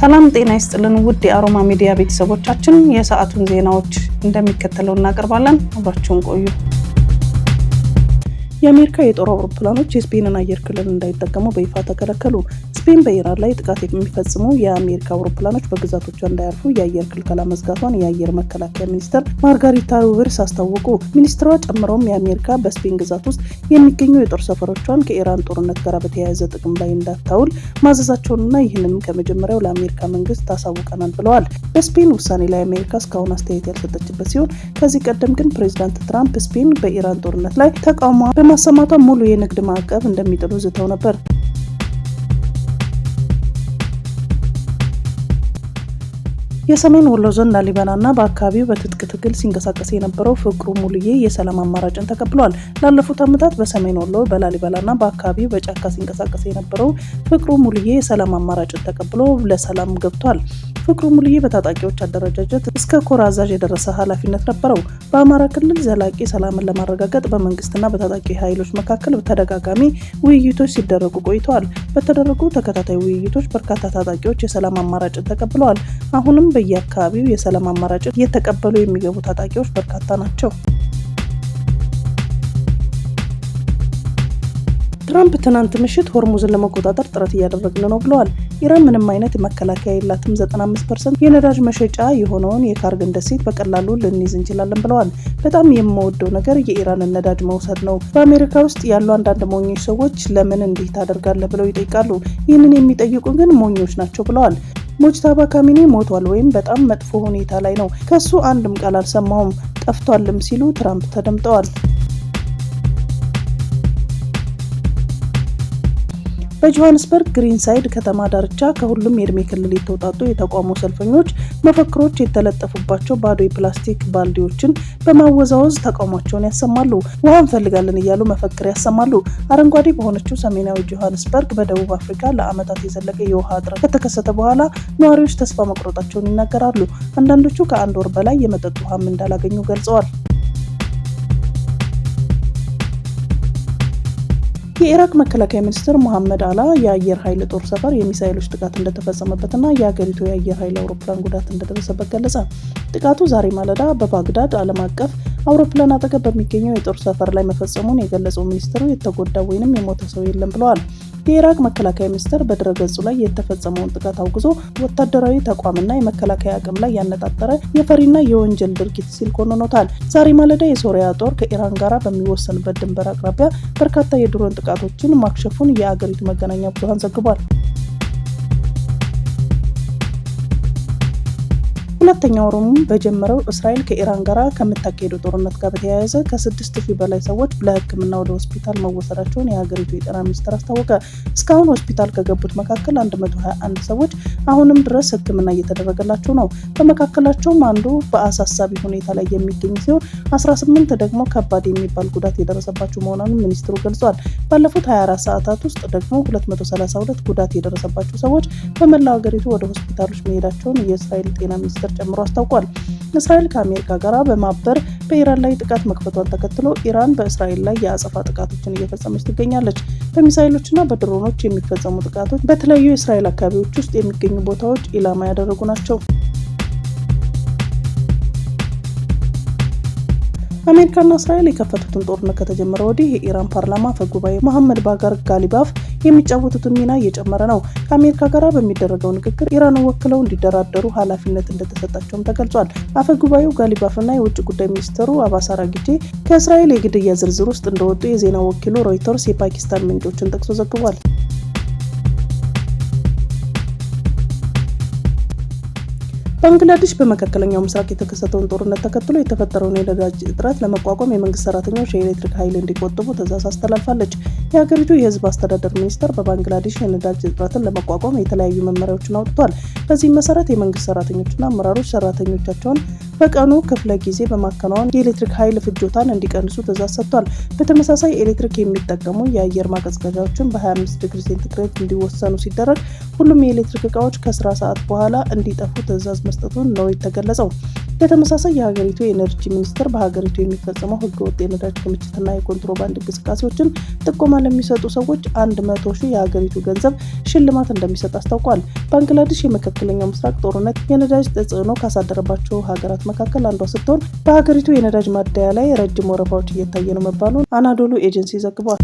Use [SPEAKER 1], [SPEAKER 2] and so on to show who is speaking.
[SPEAKER 1] ሰላም ጤና ይስጥልን ውድ የአሮማ ሚዲያ ቤተሰቦቻችን፣ የሰዓቱን ዜናዎች እንደሚከተለው እናቀርባለን። አብራችሁን ቆዩ። የአሜሪካ የጦር አውሮፕላኖች የስፔንን አየር ክልል እንዳይጠቀሙ በይፋ ተከለከሉ። ስፔን በኢራን ላይ ጥቃት የሚፈጽሙ የአሜሪካ አውሮፕላኖች በግዛቶቿ እንዳያርፉ የአየር ክልከላ መዝጋቷን የአየር መከላከያ ሚኒስትር ማርጋሪታ ሩቢስ አስታወቁ። ሚኒስትሯ ጨምረውም የአሜሪካ በስፔን ግዛት ውስጥ የሚገኙ የጦር ሰፈሮቿን ከኢራን ጦርነት ጋር በተያያዘ ጥቅም ላይ እንዳታውል ማዘዛቸውንና ይህንንም ከመጀመሪያው ለአሜሪካ መንግስት ታሳውቀናል ብለዋል። በስፔን ውሳኔ ላይ አሜሪካ እስካሁን አስተያየት ያልሰጠችበት ሲሆን ከዚህ ቀደም ግን ፕሬዚዳንት ትራምፕ ስፔን በኢራን ጦርነት ላይ ተቃውሞ በማሰማቷ ሙሉ የንግድ ማዕቀብ እንደሚጥሉ ዝተው ነበር። የሰሜን ወሎ ዞን ላሊበላና በአካባቢው በትጥቅ ትግል ሲንቀሳቀስ የነበረው ፍቅሩ ሙሉዬ የሰላም አማራጭን ተቀብሏል። ላለፉት ዓመታት በሰሜን ወሎ በላሊበላና በአካባቢው በጫካ ሲንቀሳቀስ የነበረው ፍቅሩ ሙሉዬ የሰላም አማራጭን ተቀብሎ ለሰላም ገብቷል። ፍቅሩ ሙሉዬ በታጣቂዎች አደረጃጀት እስከ ኮር አዛዥ የደረሰ ኃላፊነት ነበረው። በአማራ ክልል ዘላቂ ሰላምን ለማረጋገጥ በመንግስትና በታጣቂ ኃይሎች መካከል ተደጋጋሚ ውይይቶች ሲደረጉ ቆይተዋል። በተደረጉ ተከታታይ ውይይቶች በርካታ ታጣቂዎች የሰላም አማራጭን ተቀብለዋል። አሁንም በየአካባቢው የሰላም አማራጭን እየተቀበሉ የሚገቡ ታጣቂዎች በርካታ ናቸው። ትራምፕ ትናንት ምሽት ሆርሙዝን ለመቆጣጠር ጥረት እያደረግን ነው ብለዋል። ኢራን ምንም አይነት መከላከያ የላትም፣ 95% የነዳጅ መሸጫ የሆነውን የካርግን ደሴት በቀላሉ ልንይዝ እንችላለን ብለዋል። በጣም የምወደው ነገር የኢራንን ነዳጅ መውሰድ ነው። በአሜሪካ ውስጥ ያሉ አንዳንድ ሞኞች ሰዎች ለምን እንዲህ ታደርጋለህ ብለው ይጠይቃሉ። ይህንን የሚጠይቁ ግን ሞኞች ናቸው ብለዋል። ሙጅታባ ካሚኒ ሞቷል ወይም በጣም መጥፎ ሁኔታ ላይ ነው፣ ከሱ አንድም ቃል አልሰማሁም፣ ጠፍቷልም ሲሉ ትራምፕ ተደምጠዋል። በጆሃንስበርግ ግሪንሳይድ ከተማ ዳርቻ ከሁሉም የእድሜ ክልል የተውጣጡ የተቃውሞ ሰልፈኞች መፈክሮች የተለጠፉባቸው ባዶ የፕላስቲክ ባልዲዎችን በማወዛወዝ ተቃውሟቸውን ያሰማሉ። ውሃ እንፈልጋለን እያሉ መፈክር ያሰማሉ። አረንጓዴ በሆነችው ሰሜናዊ ጆሃንስበርግ በደቡብ አፍሪካ ለዓመታት የዘለቀ የውሃ እጥረት ከተከሰተ በኋላ ነዋሪዎች ተስፋ መቁረጣቸውን ይናገራሉ። አንዳንዶቹ ከአንድ ወር በላይ የመጠጥ ውሃም እንዳላገኙ ገልጸዋል። የኢራቅ መከላከያ ሚኒስትር መሐመድ አላ የአየር ኃይል ጦር ሰፈር የሚሳኤሎች ጥቃት እንደተፈጸመበትና የሀገሪቱ የአየር ኃይል አውሮፕላን ጉዳት እንደደረሰበት ገለጸ። ጥቃቱ ዛሬ ማለዳ በባግዳድ ዓለም አቀፍ አውሮፕላን አጠገብ በሚገኘው የጦር ሰፈር ላይ መፈጸሙን የገለጸው ሚኒስትሩ የተጎዳ ወይንም የሞተ ሰው የለም ብለዋል። የኢራቅ መከላከያ ሚኒስትር በድረገጹ ላይ የተፈጸመውን ጥቃት አውግዞ ወታደራዊ ተቋምና የመከላከያ አቅም ላይ ያነጣጠረ የፈሪና የወንጀል ድርጊት ሲል ኮንኖታል። ዛሬ ማለዳ የሶሪያ ጦር ከኢራን ጋር በሚወሰንበት ድንበር አቅራቢያ በርካታ የድሮን ጥቃቶችን ማክሸፉን የአገሪቱ መገናኛ ብዙሃን ዘግቧል። ሁለተኛው ወሩም በጀመረው እስራኤል ከኢራን ጋር ከምታካሄደው ጦርነት ጋር በተያያዘ ከ6000 በላይ ሰዎች ለሕክምና ወደ ሆስፒታል መወሰዳቸውን የሀገሪቱ የጤና ሚኒስቴር አስታወቀ። እስካሁን ሆስፒታል ከገቡት መካከል 121 ሰዎች አሁንም ድረስ ሕክምና እየተደረገላቸው ነው። በመካከላቸውም አንዱ በአሳሳቢ ሁኔታ ላይ የሚገኝ ሲሆን 18 ደግሞ ከባድ የሚባል ጉዳት የደረሰባቸው መሆኑን ሚኒስትሩ ገልጿል። ባለፉት 24 ሰዓታት ውስጥ ደግሞ 232 ጉዳት የደረሰባቸው ሰዎች በመላው ሀገሪቱ ወደ ሆስፒታሎች መሄዳቸውን የእስራኤል ጤና ሚኒስቴር ጨምሮ አስታውቋል። እስራኤል ከአሜሪካ ጋር በማበር በኢራን ላይ ጥቃት መክፈቷን ተከትሎ ኢራን በእስራኤል ላይ የአጸፋ ጥቃቶችን እየፈጸመች ትገኛለች። በሚሳይሎችና በድሮኖች የሚፈጸሙ ጥቃቶች በተለያዩ የእስራኤል አካባቢዎች ውስጥ የሚገኙ ቦታዎች ኢላማ ያደረጉ ናቸው። አሜሪካና እስራኤል የከፈቱትን ጦርነት ከተጀመረ ወዲህ የኢራን ፓርላማ አፈ ጉባኤ መሐመድ ባጋር ጋሊባፍ የሚጫወቱትን ሚና እየጨመረ ነው። ከአሜሪካ ጋር በሚደረገው ንግግር ኢራንን ወክለው እንዲደራደሩ ኃላፊነት እንደተሰጣቸውም ተገልጿል። አፈ ጉባኤው ጋሊባፍና የውጭ ጉዳይ ሚኒስትሩ አባስ አራግቺ ከእስራኤል የግድያ ዝርዝር ውስጥ እንደወጡ የዜና ወኪሉ ሮይተርስ የፓኪስታን ምንጮችን ጠቅሶ ዘግቧል። ባንግላዴሽ በመካከለኛው ምስራቅ የተከሰተውን ጦርነት ተከትሎ የተፈጠረውን የነዳጅ እጥረት ለመቋቋም የመንግስት ሰራተኞች የኤሌክትሪክ ኃይል እንዲቆጥቡ ትዕዛዝ አስተላልፋለች። የሀገሪቱ የህዝብ አስተዳደር ሚኒስቴር በባንግላዴሽ የነዳጅ እጥረትን ለመቋቋም የተለያዩ መመሪያዎችን አውጥቷል። በዚህም መሰረት የመንግስት ሰራተኞችና አመራሮች ሰራተኞቻቸውን በቀኑ ክፍለ ጊዜ በማከናወን የኤሌክትሪክ ኃይል ፍጆታን እንዲቀንሱ ትዕዛዝ ሰጥቷል። በተመሳሳይ ኤሌክትሪክ የሚጠቀሙ የአየር ማቀዝቀዣዎችን በ25 ዲግሪ ሴንቲግሬድ እንዲወሰኑ ሲደረግ ሁሉም የኤሌክትሪክ እቃዎች ከስራ ሰዓት በኋላ እንዲጠፉ ትዕዛዝ መስጠቱን ነው የተገለጸው። በተመሳሳይ የሀገሪቱ የኤነርጂ ሚኒስቴር በሀገሪቱ የሚፈጸመው ህገወጥ የነዳጅ ክምችትና የኮንትሮባንድ እንቅስቃሴዎችን ጥቆማ ለሚሰጡ ሰዎች 100 ሺህ የሀገሪቱ ገንዘብ ሽልማት እንደሚሰጥ አስታውቋል። ባንግላዴሽ የመካከለኛው ምስራቅ ጦርነት የነዳጅ ተጽዕኖ ካሳደረባቸው ሀገራት መካከል አንዷ ስትሆን በሀገሪቱ የነዳጅ ማደያ ላይ ረጅም ወረፋዎች እየታየ ነው መባሉን አናዶሉ ኤጀንሲ ዘግቧል።